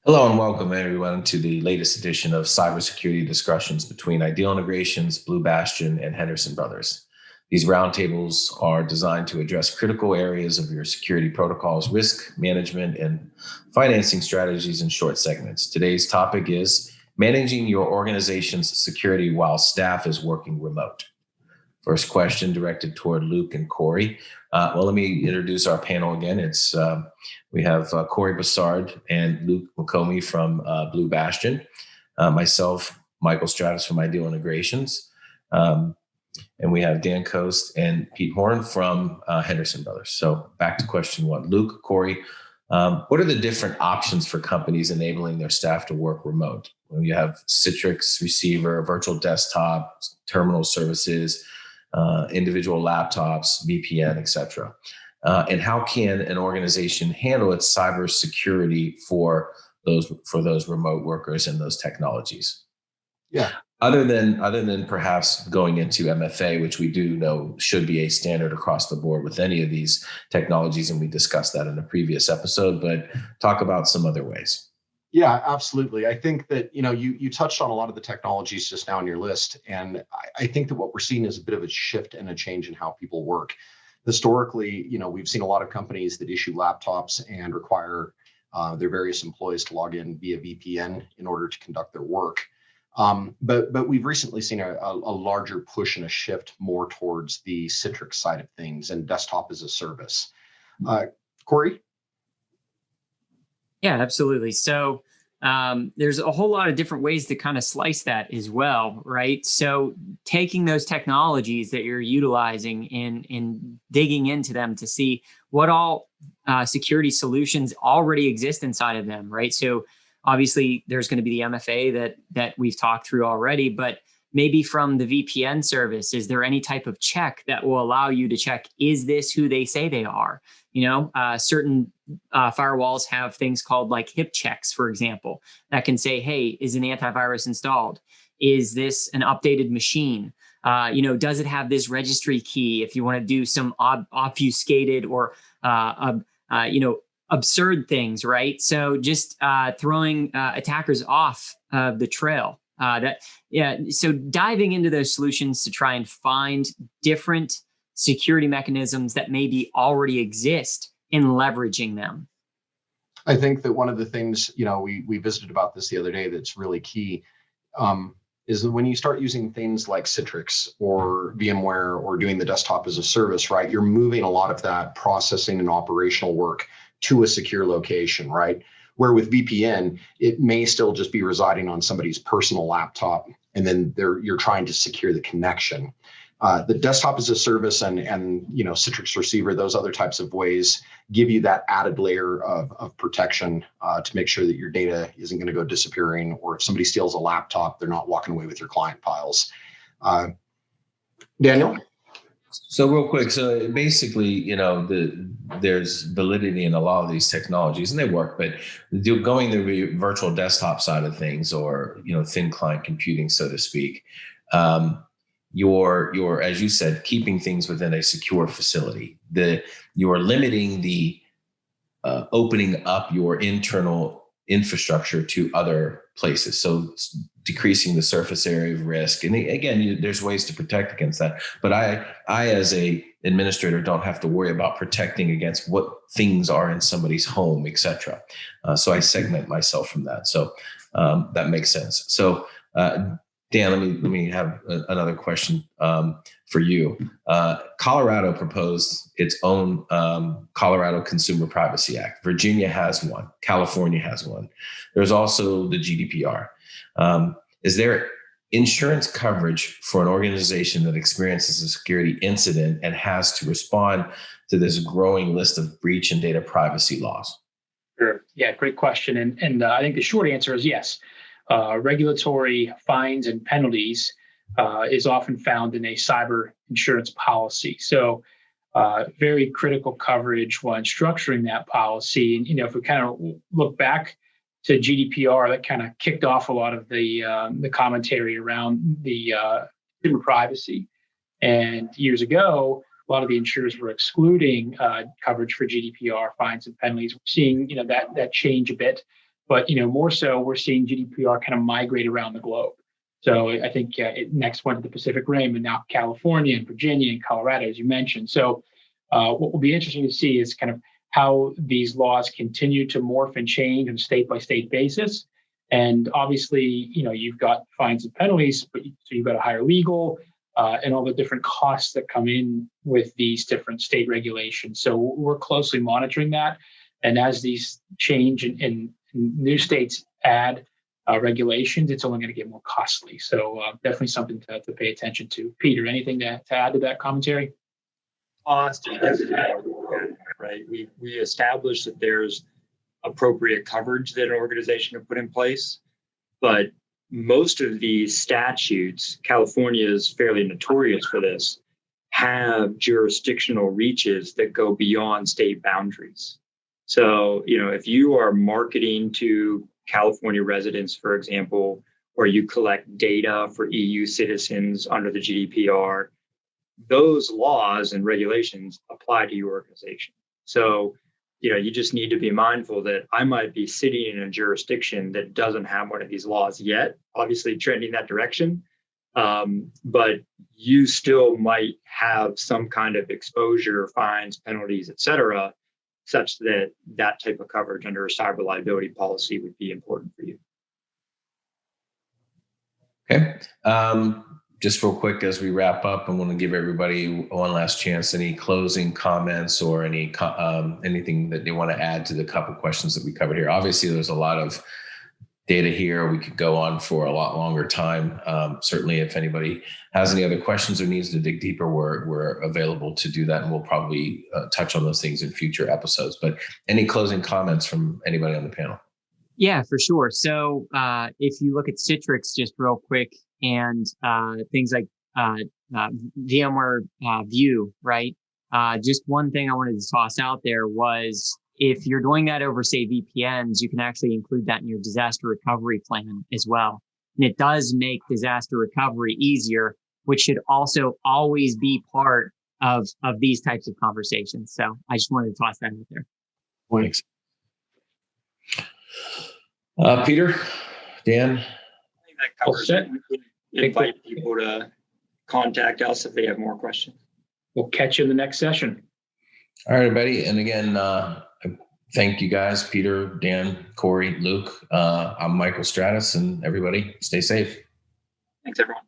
Hello and welcome everyone to the latest edition of cybersecurity discussions between Ideal Integrations, Blue Bastion, and Henderson Brothers. These roundtables are designed to address critical areas of your security protocols, risk management, and financing strategies in short segments. Today's topic is managing your organization's security while staff is working remote. First question directed toward Luke and Corey. Let me introduce our panel again. We have Corey Bussard and Luke McOmie from Blue Bastion, myself, Michael Stratos from Ideal Integrations, and we have Dan Coast and Pete Horne from Henderson Brothers. So back to question one. Luke, Corey, what are the different options for companies enabling their staff to work remote? When you have Citrix receiver, virtual desktop, terminal services, individual laptops, VPN, et cetera. And how can an organization handle its cybersecurity for those remote workers and those technologies? Yeah. Other than perhaps going into MFA, which we do know should be a standard across the board with any of these technologies, and we discussed that in a previous episode, but talk about some other ways. Yeah, absolutely. I think that, you touched on a lot of the technologies just now on your list. And I think that what we're seeing is a bit of a shift and a change in how people work. Historically, we've seen a lot of companies that issue laptops and require their various employees to log in via VPN in order to conduct their work. But we've recently seen a larger push and a shift more towards the Citrix side of things and desktop as a service. Corey? Yeah, absolutely. So there's a whole lot of different ways to kind of slice that as well, right? So taking those technologies that you're utilizing and digging into them to see what all security solutions already exist inside of them, right? So obviously there's going to be the MFA that we've talked through already, but maybe from the VPN service, is there any type of check that will allow you to check, is this who they say they are? Certain firewalls have things called like hip checks, for example, that can say, hey, is an antivirus installed? Is this an updated machine? Does it have this registry key if you want to do some obfuscated or, absurd things, right? So just throwing attackers off of the trail. So diving into those solutions to try and find different security mechanisms that maybe already exist and leveraging them. I think that one of the things, we visited about this the other day that's really key is that when you start using things like Citrix or VMware or doing the desktop as a service, right, you're moving a lot of that processing and operational work to a secure location, right? Where with VPN, it may still just be residing on somebody's personal laptop, and then you're trying to secure the connection. The desktop as a service and Citrix receiver, those other types of ways give you that added layer of protection to make sure that your data isn't going to go disappearing, or if somebody steals a laptop, they're not walking away with your client files. Daniel? So real quick, so basically, there's validity in a lot of these technologies, and they work, but going the virtual desktop side of things, or thin client computing, so to speak, you're, as you said, keeping things within a secure facility. You're limiting the opening up your internal infrastructure to other places. So it's decreasing the surface area of risk. And again, there's ways to protect against that. But I as a administrator don't have to worry about protecting against what things are in somebody's home, et cetera. So I segment myself from that. So that makes sense. So Dan, let me have another question for you. Colorado proposed its own Colorado Consumer Privacy Act. Virginia has one. California has one. There's also the GDPR. Is there insurance coverage for an organization that experiences a security incident and has to respond to this growing list of breach and data privacy laws? Sure. Yeah, great question. And I think the short answer is yes. Regulatory fines and penalties is often found in a cyber insurance policy. So very critical coverage when structuring that policy. And, if we kind of look back to GDPR, that kind of kicked off a lot of the commentary around the consumer privacy. And years ago, a lot of the insurers were excluding coverage for GDPR fines and penalties. We're seeing, that change a bit. But more so, we're seeing GDPR kind of migrate around the globe. So I think it next went to the Pacific Rim, and now California and Virginia and Colorado, as you mentioned. So what will be interesting to see is kind of how these laws continue to morph and change on a state by state basis. And obviously, you've got fines and penalties, so you've got a higher legal and all the different costs that come in with these different state regulations. So we're closely monitoring that. And as these change and new states add regulations, it's only going to get more costly. So definitely something to pay attention to. Peter, anything to add to that commentary? Cost, right? We established that there's appropriate coverage that an organization can put in place, but most of these statutes, California is fairly notorious for this, have jurisdictional reaches that go beyond state boundaries. So, if you are marketing to California residents, for example, or you collect data for EU citizens under the GDPR, those laws and regulations apply to your organization. So, you just need to be mindful that I might be sitting in a jurisdiction that doesn't have one of these laws yet, obviously trending that direction. But you still might have some kind of exposure, fines, penalties, et cetera, such that that type of coverage under a cyber liability policy would be important for you. Okay. Just real quick as we wrap up, I want to give everybody one last chance. Any closing comments or anything that they want to add to the couple questions that we covered here? Obviously, there's a lot of data here. We could go on for a lot longer time. Certainly, if anybody has any other questions or needs to dig deeper, we're available to do that, and we'll probably touch on those things in future episodes. But any closing comments from anybody on the panel? Yeah, for sure. So if you look at Citrix just real quick and things like VMware View, right? Just one thing I wanted to toss out there was if you're doing that over, say, VPNs, you can actually include that in your disaster recovery plan as well. And it does make disaster recovery easier, which should also always be part of these types of conversations. So I just wanted to toss that out there. Thanks. Peter, Dan? I think that covers it. We can invite people to contact us if they have more questions. We'll catch you in the next session. All right, everybody. And again, thank you guys, Peter, Dan, Corey, Luke. I'm Michael Stratos, and everybody stay safe. Thanks, everyone.